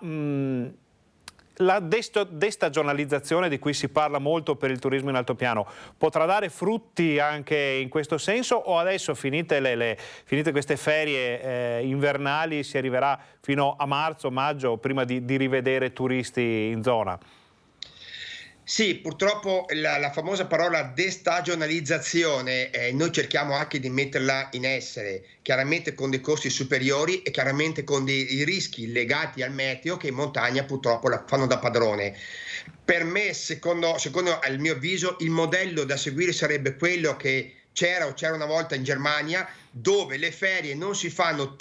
la destagionalizzazione di cui si parla molto per il turismo in altopiano potrà dare frutti anche in questo senso, o adesso finite queste ferie invernali si arriverà fino a marzo, maggio, prima di rivedere turisti in zona? Sì, purtroppo la famosa parola destagionalizzazione noi cerchiamo anche di metterla in essere, chiaramente con dei costi superiori e chiaramente con dei rischi legati al meteo che in montagna purtroppo la fanno da padrone. Per me, secondo il mio avviso, il modello da seguire sarebbe quello che c'era una volta in Germania, dove le ferie non si fanno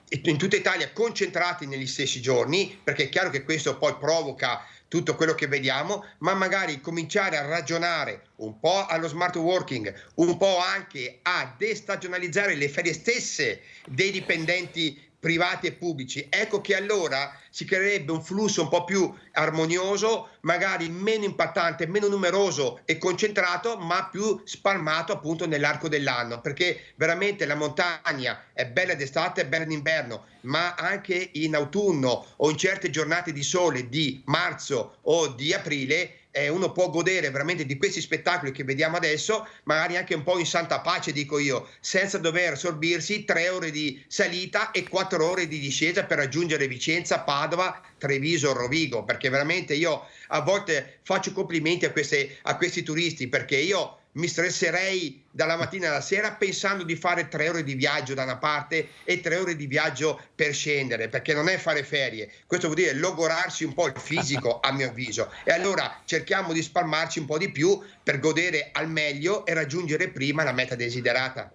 in tutta Italia concentrati negli stessi giorni, perché è chiaro che questo poi provoca tutto quello che vediamo, ma magari cominciare a ragionare un po' allo smart working, un po' anche a destagionalizzare le ferie stesse dei dipendenti privati e pubblici. Ecco che allora si creerebbe un flusso un po' più armonioso, magari meno impattante, meno numeroso e concentrato, ma più spalmato appunto nell'arco dell'anno, perché veramente la montagna è bella d'estate, è bella d'inverno, ma anche in autunno o in certe giornate di sole di marzo o di aprile uno può godere veramente di questi spettacoli che vediamo adesso, magari anche un po' in santa pace, dico io, senza dover sorbirsi 3 ore di salita e 4 ore di discesa per raggiungere Vicenza, Padova, Treviso, Rovigo, perché veramente io a volte faccio complimenti a questi turisti, perché io mi stresserei dalla mattina alla sera pensando di fare 3 ore di viaggio da una parte e 3 ore di viaggio per scendere, perché non è fare ferie, questo vuol dire logorarsi un po' il fisico a mio avviso, e allora cerchiamo di spalmarci un po' di più per godere al meglio e raggiungere prima la meta desiderata.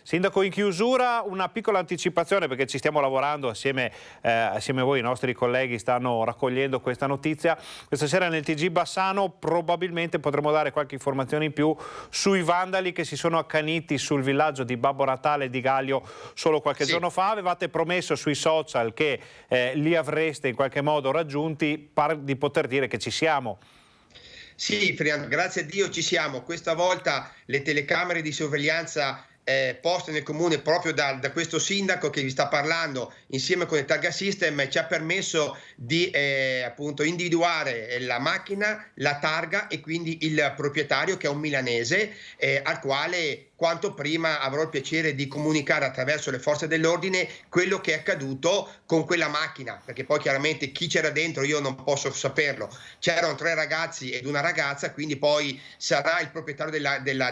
Sindaco, in chiusura una piccola anticipazione, perché ci stiamo lavorando assieme a voi, i nostri colleghi stanno raccogliendo questa notizia. Questa sera nel TG Bassano probabilmente potremo dare qualche informazione in più sui vandali che si sono accaniti sul villaggio di Babbo Natale di Gaglio solo qualche giorno fa. Avevate promesso sui social che li avreste in qualche modo raggiunti, pare di poter dire che ci siamo. Sì, Fernando, grazie a Dio ci siamo. Questa volta le telecamere di sorveglianza poste nel comune proprio da questo sindaco che vi sta parlando, insieme con il Targa System, ci ha permesso di appunto individuare la macchina, la targa e quindi il proprietario, che è un milanese, al quale quanto prima avrò il piacere di comunicare attraverso le forze dell'ordine quello che è accaduto con quella macchina, perché poi chiaramente chi c'era dentro io non posso saperlo. C'erano 3 ragazzi ed una ragazza, quindi poi sarà il proprietario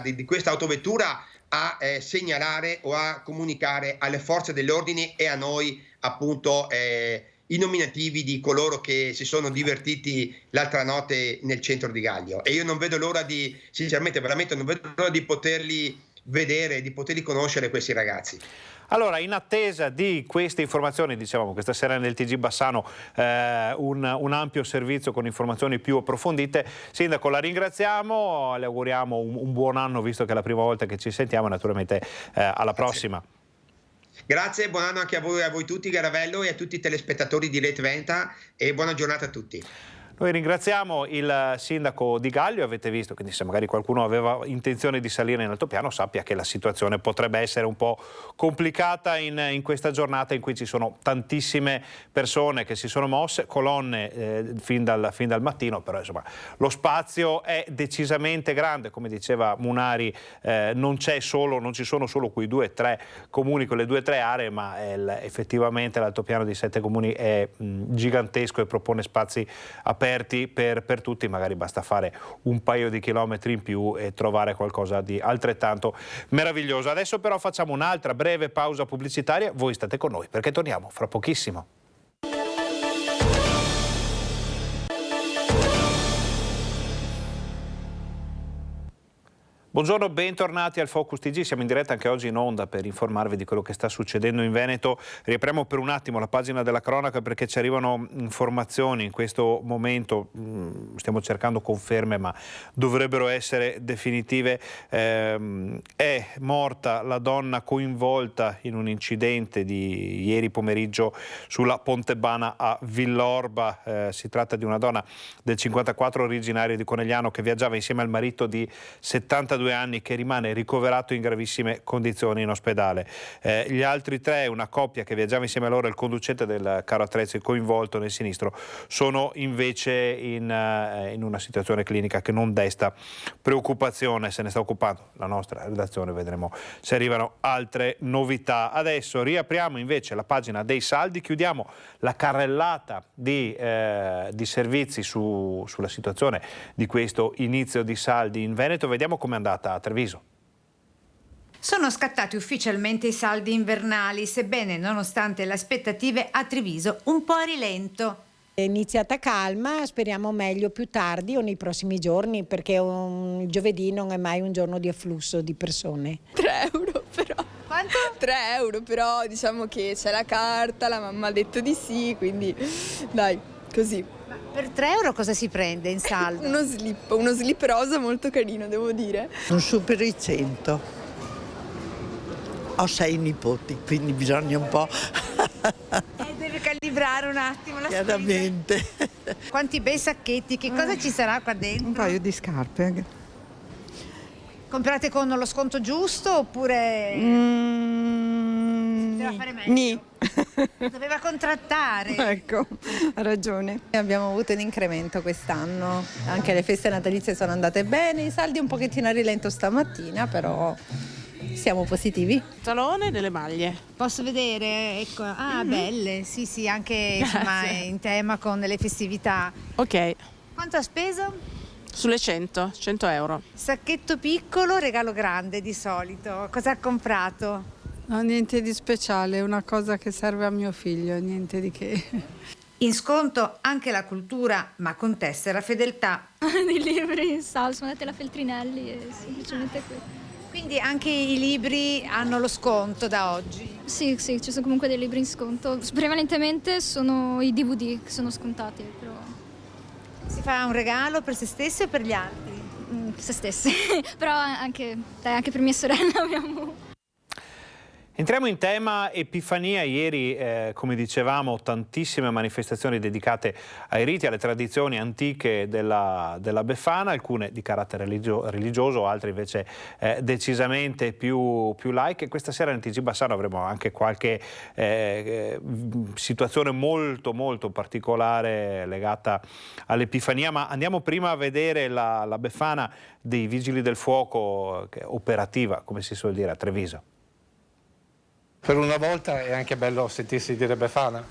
di questa autovettura a segnalare o a comunicare alle forze dell'ordine e a noi appunto i nominativi di coloro che si sono divertiti l'altra notte nel centro di Gaglio, e io non vedo l'ora di, sinceramente veramente non vedo l'ora di poterli vedere, di poterli conoscere questi ragazzi. Allora, in attesa di queste informazioni, dicevamo questa sera nel TG Bassano un ampio servizio con informazioni più approfondite. Sindaco, la ringraziamo, le auguriamo un buon anno, visto che è la prima volta che ci sentiamo, naturalmente alla prossima. Grazie, buon anno anche a voi tutti, Garavello, e a tutti i telespettatori di Rete Venta, e buona giornata a tutti. Noi ringraziamo il sindaco di Gaglio. Avete visto, quindi se magari qualcuno aveva intenzione di salire in altopiano, sappia che la situazione potrebbe essere un po' complicata in questa giornata in cui ci sono tantissime persone che si sono mosse, colonne fin dal mattino, però insomma lo spazio è decisamente grande, come diceva Munari, non ci sono solo quei 2 o 3 comuni con le 2 o 3 aree, ma effettivamente l'altopiano di 7 comuni è gigantesco e propone spazi aperti per tutti. Magari basta fare un paio di chilometri in più e trovare qualcosa di altrettanto meraviglioso. Adesso però facciamo un'altra breve pausa pubblicitaria, voi state con noi perché torniamo fra pochissimo. Buongiorno, bentornati al Focus TG, siamo in diretta anche oggi in onda per informarvi di quello che sta succedendo in Veneto. Riapriamo per un attimo la pagina della cronaca perché ci arrivano informazioni in questo momento, stiamo cercando conferme ma dovrebbero essere definitive. È morta la donna coinvolta in un incidente di ieri pomeriggio sulla Pontebana a Villorba. Si tratta di una donna del 54 originaria di Conegliano che viaggiava insieme al marito di 72 anni che rimane ricoverato in gravissime condizioni in ospedale. Gli altri 3, una coppia che viaggiava insieme a loro, il conducente del carro attrezzi coinvolto nel sinistro, sono invece in una situazione clinica che non desta preoccupazione. Se ne sta occupando la nostra redazione, vedremo se arrivano altre novità. Adesso riapriamo invece la pagina dei saldi, chiudiamo la carrellata di servizi sulla situazione di questo inizio di saldi in Veneto. Vediamo com'è andata a Treviso. Sono scattati ufficialmente i saldi invernali, sebbene nonostante le aspettative a Treviso un po' a rilento. È iniziata calma, speriamo meglio più tardi o nei prossimi giorni, perché il giovedì non è mai un giorno di afflusso di persone. 3 euro però. Quanto? 3 euro, però diciamo che c'è la carta, la mamma ha detto di sì, quindi dai, così. Per 3 euro cosa si prende in saldo? Uno slip rosa molto carino, devo dire. Non supero i 100. Ho 6 nipoti, quindi bisogna un po' Deve calibrare un attimo la Chiaramente. spesa. Quanti bei sacchetti, che cosa ci sarà qua dentro? Un paio di scarpe. Comprate con lo sconto giusto oppure doveva fare meglio? Nì. Doveva contrattare. Ecco, ha ragione. Abbiamo avuto un incremento quest'anno, anche le feste natalizie sono andate bene, i saldi un pochettino a rilento stamattina, però siamo positivi. Talone e delle maglie. Posso vedere? Ecco. Belle, sì, anche insomma, in tema con le festività. Ok. Quanto ha speso? Sulle 100 euro. Sacchetto piccolo, regalo grande di solito. Cosa ha comprato? No, niente di speciale, è una cosa che serve a mio figlio, niente di che. In sconto anche la cultura, ma con tessera fedeltà. Dei libri, Salsman, la Feltrinelli e semplicemente quello. Quindi anche i libri hanno lo sconto da oggi? Sì, ci sono comunque dei libri in sconto. Prevalentemente sono i DVD che sono scontati, però... Si fa un regalo per se stessi o per gli altri? Se stessi, però anche per mia sorella abbiamo... Entriamo in tema Epifania. Ieri, come dicevamo, tantissime manifestazioni dedicate ai riti, alle tradizioni antiche della Befana, alcune di carattere religioso, altre invece decisamente più laiche. Questa sera nel TG Bassano avremo anche qualche situazione molto particolare legata all'Epifania, ma andiamo prima a vedere la Befana dei Vigili del Fuoco operativa, come si suol dire, a Treviso. Per una volta è anche bello sentirsi dire Befana.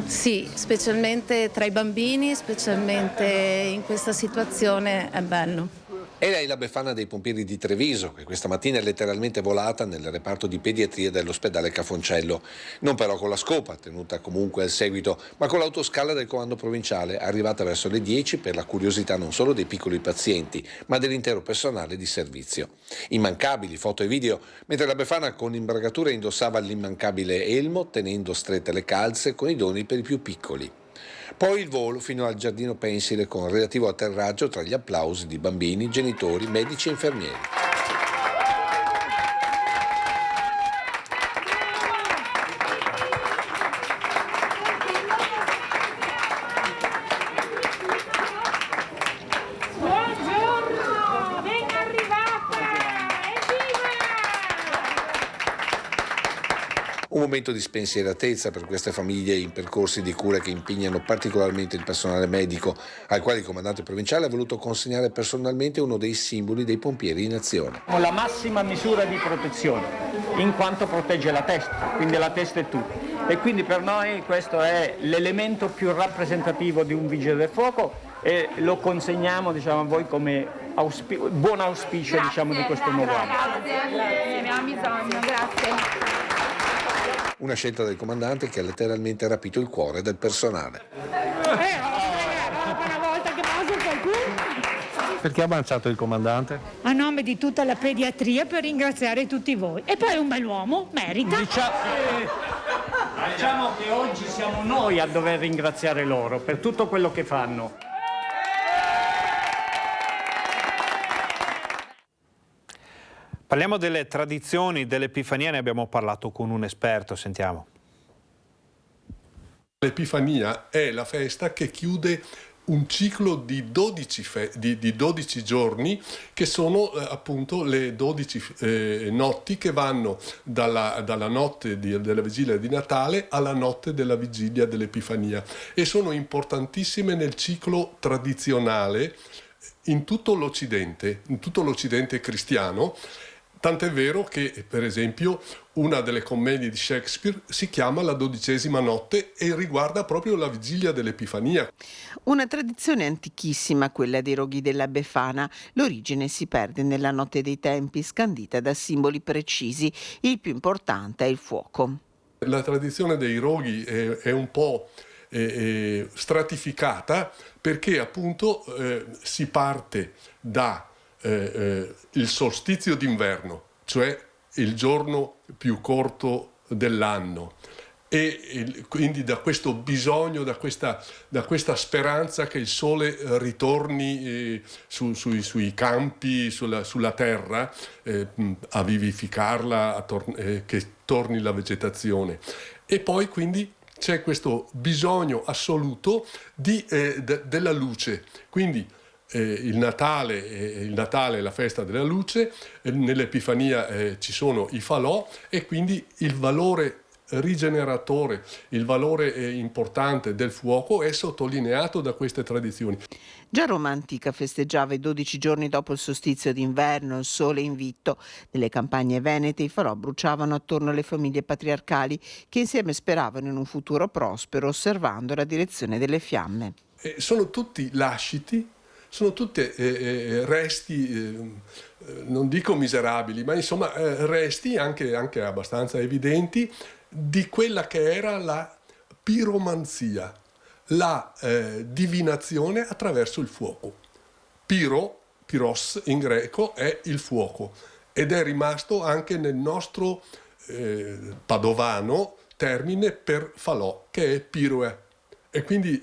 Sì, specialmente tra i bambini, specialmente in questa situazione è bello. E lei la Befana dei pompieri di Treviso, che questa mattina è letteralmente volata nel reparto di pediatria dell'ospedale Cafoncello. Non però con la scopa, tenuta comunque al seguito, ma con l'autoscala del comando provinciale, arrivata verso le 10 per la curiosità non solo dei piccoli pazienti, ma dell'intero personale di servizio. Immancabili foto e video, mentre la Befana con imbragatura indossava l'immancabile elmo, tenendo strette le calze con i doni per i più piccoli. Poi il volo fino al giardino pensile con relativo atterraggio tra gli applausi di bambini, genitori, medici e infermieri. Un momento di spensieratezza per queste famiglie in percorsi di cura che impegnano particolarmente il personale medico, al quale il comandante provinciale ha voluto consegnare personalmente uno dei simboli dei pompieri in azione. Con la massima misura di protezione, in quanto protegge la testa, quindi la testa è tutto. E quindi per noi questo è l'elemento più rappresentativo di un vigile del fuoco e lo consegniamo, diciamo, a voi come buon auspicio, diciamo, di questo nuovo anno. Grazie, ne ha bisogno, grazie. Una scelta del comandante che ha letteralmente rapito il cuore del personale. Perché ha avanzato il comandante? A nome di tutta la pediatria per ringraziare tutti voi. E poi è un bell'uomo, merita. Diciamo che oggi siamo noi a dover ringraziare loro per tutto quello che fanno. Parliamo delle tradizioni dell'Epifania, ne abbiamo parlato con un esperto, sentiamo. L'Epifania è la festa che chiude un ciclo di 12 giorni, che sono appunto le 12 notti che vanno dalla notte della vigilia di Natale alla notte della vigilia dell'Epifania, e sono importantissime nel ciclo tradizionale in tutto l'Occidente cristiano. Tant'è vero che, per esempio, una delle commedie di Shakespeare si chiama La 12ª notte e riguarda proprio la vigilia dell'Epifania. Una tradizione antichissima, quella dei roghi della Befana. L'origine si perde nella notte dei tempi, scandita da simboli precisi. Il più importante è il fuoco. La tradizione dei roghi è un po' stratificata, perché appunto si parte da il solstizio d'inverno, cioè il giorno più corto dell'anno, e quindi da questo bisogno, da questa speranza che il sole ritorni sui campi, sulla terra, a vivificarla, che torni la vegetazione. E poi quindi c'è questo bisogno assoluto della luce. Quindi il Natale è la festa della luce, nell'Epifania ci sono i falò, e quindi il valore rigeneratore, il valore importante del fuoco è sottolineato da queste tradizioni. Già Roma antica festeggiava i 12 giorni dopo il solstizio d'inverno, il sole invitto. Nelle campagne venete i falò bruciavano attorno alle famiglie patriarcali che insieme speravano in un futuro prospero, osservando la direzione delle fiamme. Sono tutti lasciti, sono tutti resti, non dico miserabili, ma insomma resti anche abbastanza evidenti di quella che era la piromanzia, la divinazione attraverso il fuoco. Pyros in greco è il fuoco, ed è rimasto anche nel nostro padovano termine per falò, che è piroe. E quindi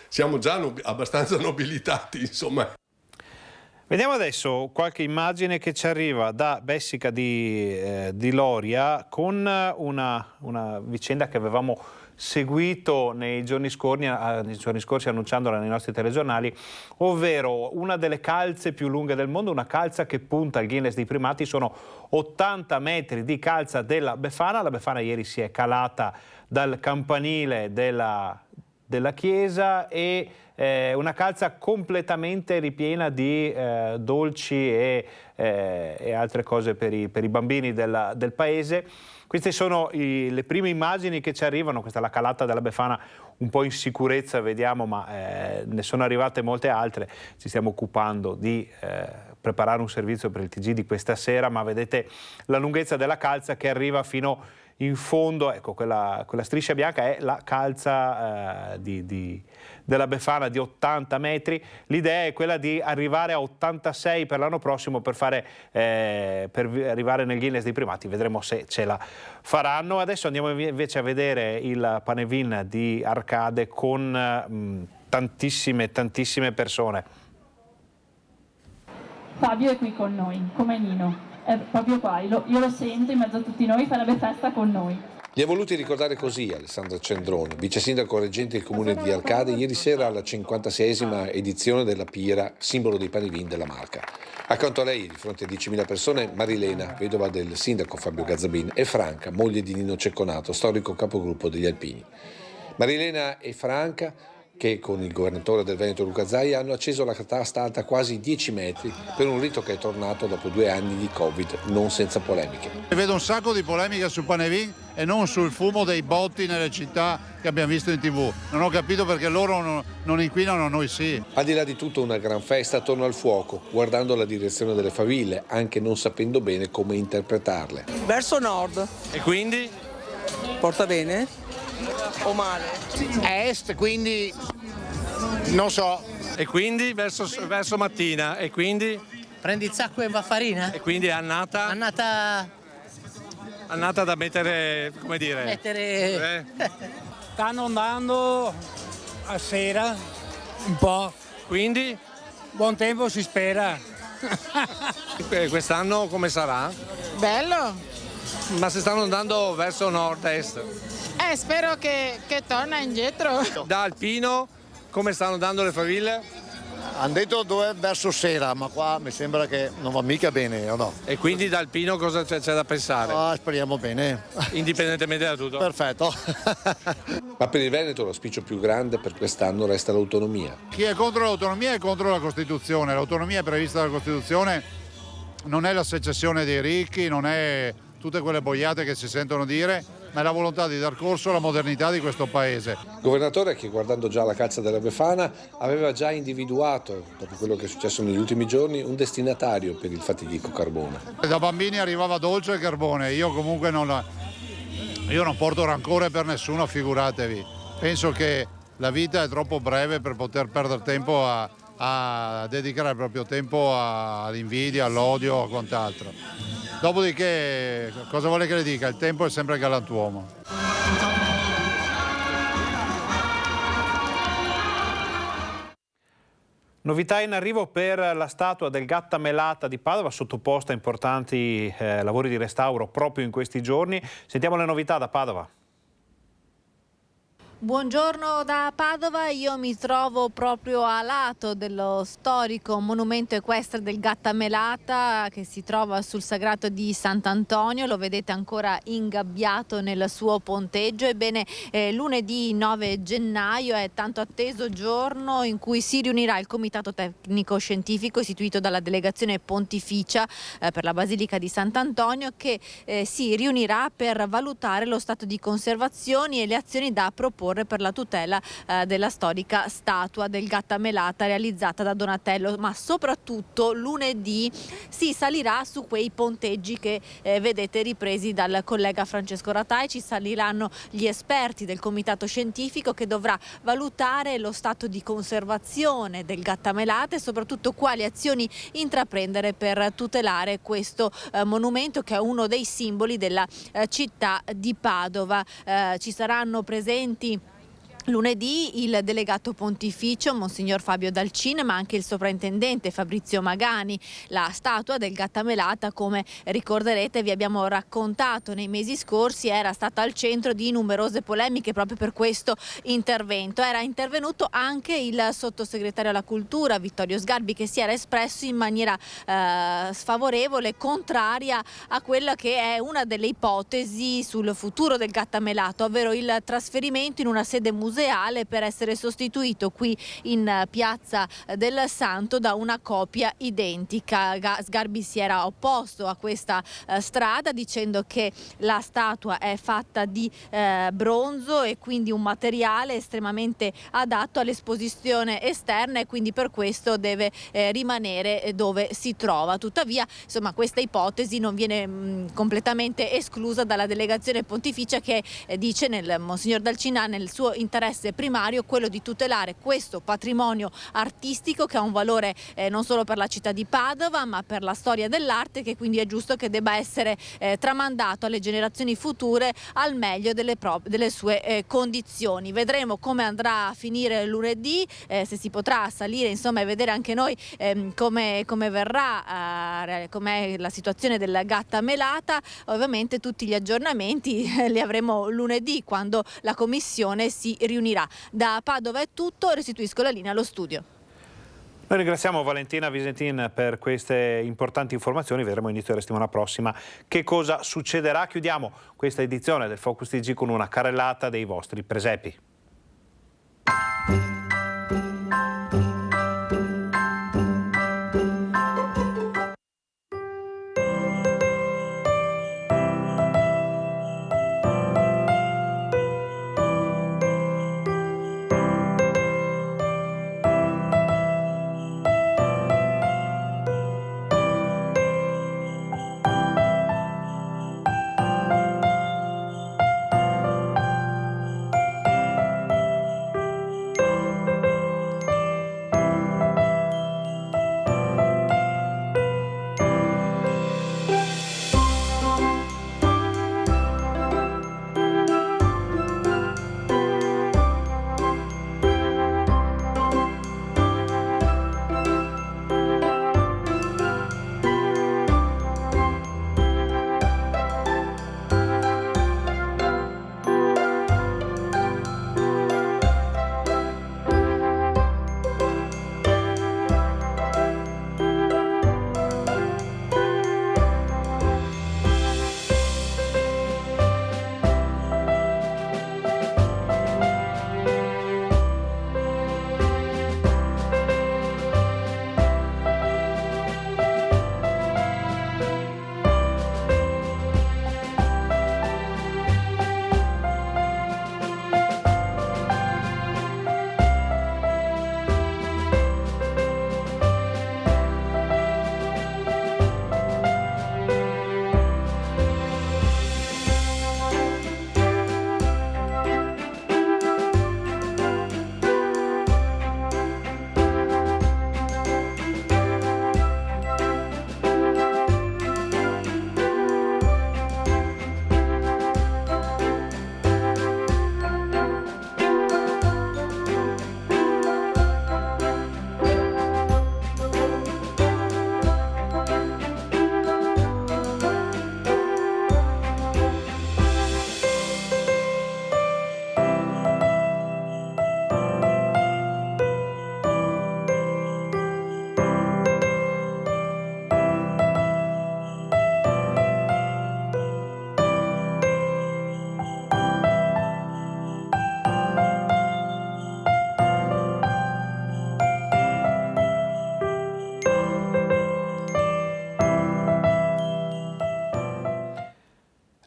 siamo già abbastanza nobilitati, insomma. Vediamo adesso qualche immagine che ci arriva da Bessica di Loria, con una vicenda che avevamo seguito nei giorni scorsi annunciandola nei nostri telegiornali, ovvero una delle calze più lunghe del mondo, una calza che punta al Guinness dei primati. Sono 80 metri di calza della Befana. La Befana ieri si è calata dal campanile della chiesa, e una calza completamente ripiena di dolci e altre cose per i bambini del paese. Queste sono le prime immagini che ci arrivano. Questa è la calata della Befana, un po' in sicurezza vediamo, ma ne sono arrivate molte altre. Ci stiamo occupando di preparare un servizio per il TG di questa sera, ma vedete la lunghezza della calza che arriva fino in fondo. Ecco, quella striscia bianca è la calza della Befana di 80 metri. L'idea è quella di arrivare a 86 per l'anno prossimo per arrivare nel Guinness dei primati. Vedremo se ce la faranno. Adesso andiamo invece a vedere il Panevin di Arcade con tantissime persone. Fabio è qui con noi, come Nino. È proprio qua, io lo sento in mezzo a tutti noi, farebbe festa con noi. Li ha voluti ricordare così Alessandra Cendrone, vice sindaco reggente del comune di Arcade, ieri sera alla 56esima edizione della Pira, simbolo dei Panevin della Marca. Accanto a lei, di fronte a 10.000 persone, Marilena, vedova del sindaco Fabio Gazzabin, e Franca, moglie di Nino Cecconato, storico capogruppo degli Alpini. Marilena e Franca, che con il governatore del Veneto Luca Zaia hanno acceso la catasta alta quasi 10 metri per un rito che è tornato dopo 2 anni di Covid, non senza polemiche. Vedo un sacco di polemiche sul Panevin e non sul fumo dei botti nelle città che abbiamo visto in TV. Non ho capito perché loro non inquinano, noi sì. Al di là di tutto, una gran festa attorno al fuoco, guardando la direzione delle faville, anche non sapendo bene come interpretarle. Verso nord. E quindi? Porta bene? O male? A est, quindi non so. E quindi verso mattina. E quindi? Prendi il sacco e va farina? E quindi è annata? Annata da mettere, come dire? Stanno andando a sera un po'. Quindi? Buon tempo si spera. Quest'anno come sarà? Bello. Ma se stanno andando verso nord-est? Spero che torna indietro. Da Alpino come stanno andando le faville? Hanno detto dove verso sera, ma qua mi sembra che non va mica bene, o no? E quindi da Alpino cosa c'è da pensare? Speriamo bene. Indipendentemente da tutto? Perfetto. Ma per il Veneto l'auspicio più grande per quest'anno resta l'autonomia. Chi è contro l'autonomia è contro la Costituzione. L'autonomia è prevista dalla Costituzione, non è la secessione dei ricchi, non è tutte quelle boiate che si sentono dire, ma è la volontà di dar corso alla modernità di questo paese. Governatore che, guardando già la calza della Befana, aveva già individuato, dopo quello che è successo negli ultimi giorni, un destinatario per il fatidico carbone. Da bambini arrivava dolce il carbone, io comunque non porto rancore per nessuno, figuratevi. Penso che la vita è troppo breve per poter perdere tempo a dedicare il proprio tempo all'invidia, all'odio o quant'altro. Dopodiché, cosa vuole che le dica? Il tempo è sempre galantuomo. Novità in arrivo per la statua del Gatta Melata di Padova, sottoposta a importanti lavori di restauro proprio in questi giorni. Sentiamo le novità da Padova. Buongiorno da Padova, io mi trovo proprio a lato dello storico monumento equestre del Gatta Melata che si trova sul sagrato di Sant'Antonio, lo vedete ancora ingabbiato nel suo ponteggio. Ebbene, lunedì 9 gennaio è tanto atteso giorno in cui si riunirà il comitato tecnico scientifico istituito dalla delegazione pontificia per la Basilica di Sant'Antonio che si riunirà per valutare lo stato di conservazione e le azioni da proporre per la tutela della storica statua del Gatta Melata realizzata da Donatello, ma soprattutto lunedì si salirà su quei ponteggi che vedete ripresi dal collega Francesco Ratai. Ci saliranno gli esperti del comitato scientifico che dovrà valutare lo stato di conservazione del Gatta Melata e soprattutto quali azioni intraprendere per tutelare questo monumento che è uno dei simboli della città di Padova. Ci saranno presenti lunedì il delegato pontificio Monsignor Fabio Dalcin, ma anche il sovrintendente Fabrizio Magani. La statua del Gatta Melata, come ricorderete, vi abbiamo raccontato nei mesi scorsi, era stata al centro di numerose polemiche proprio per questo intervento. Era intervenuto anche il sottosegretario alla cultura Vittorio Sgarbi, che si era espresso in maniera sfavorevole, contraria a quella che è una delle ipotesi sul futuro del Gatta Melata, ovvero il trasferimento in una sede museale per essere sostituito qui in Piazza del Santo da una copia identica. Sgarbi si era opposto a questa strada dicendo che la statua è fatta di bronzo e quindi un materiale estremamente adatto all'esposizione esterna e quindi per questo deve rimanere dove si trova. Tuttavia, insomma, questa ipotesi non viene completamente esclusa dalla delegazione pontificia che dice Monsignor Dalcina nel suo interesse primario quello di tutelare questo patrimonio artistico che ha un valore non solo per la città di Padova ma per la storia dell'arte, che quindi è giusto che debba essere tramandato alle generazioni future al meglio delle sue condizioni. Vedremo come andrà a finire lunedì, se si potrà salire insomma e vedere anche noi come verrà, com'è la situazione del Gatta Melata. Ovviamente tutti gli aggiornamenti li avremo lunedì quando la commissione si riunirà. Da Padova è tutto, restituisco la linea allo studio. Noi ringraziamo Valentina Visentin per queste importanti informazioni, vedremo inizio della settimana prossima che cosa succederà. Chiudiamo questa edizione del Focus TG con una carrellata dei vostri presepi.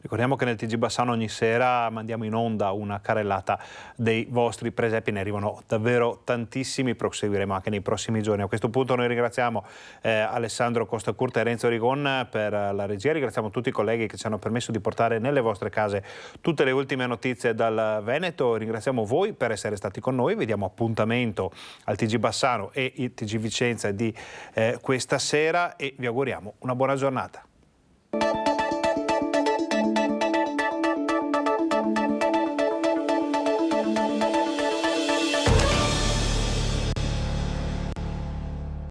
Ricordiamo che nel TG Bassano ogni sera mandiamo in onda una carrellata dei vostri presepi, ne arrivano davvero tantissimi, proseguiremo anche nei prossimi giorni. A questo punto noi ringraziamo Alessandro Costacurta e Renzo Rigon per la regia, ringraziamo tutti i colleghi che ci hanno permesso di portare nelle vostre case tutte le ultime notizie dal Veneto, ringraziamo voi per essere stati con noi, vediamo appuntamento al TG Bassano e il TG Vicenza di questa sera e vi auguriamo una buona giornata.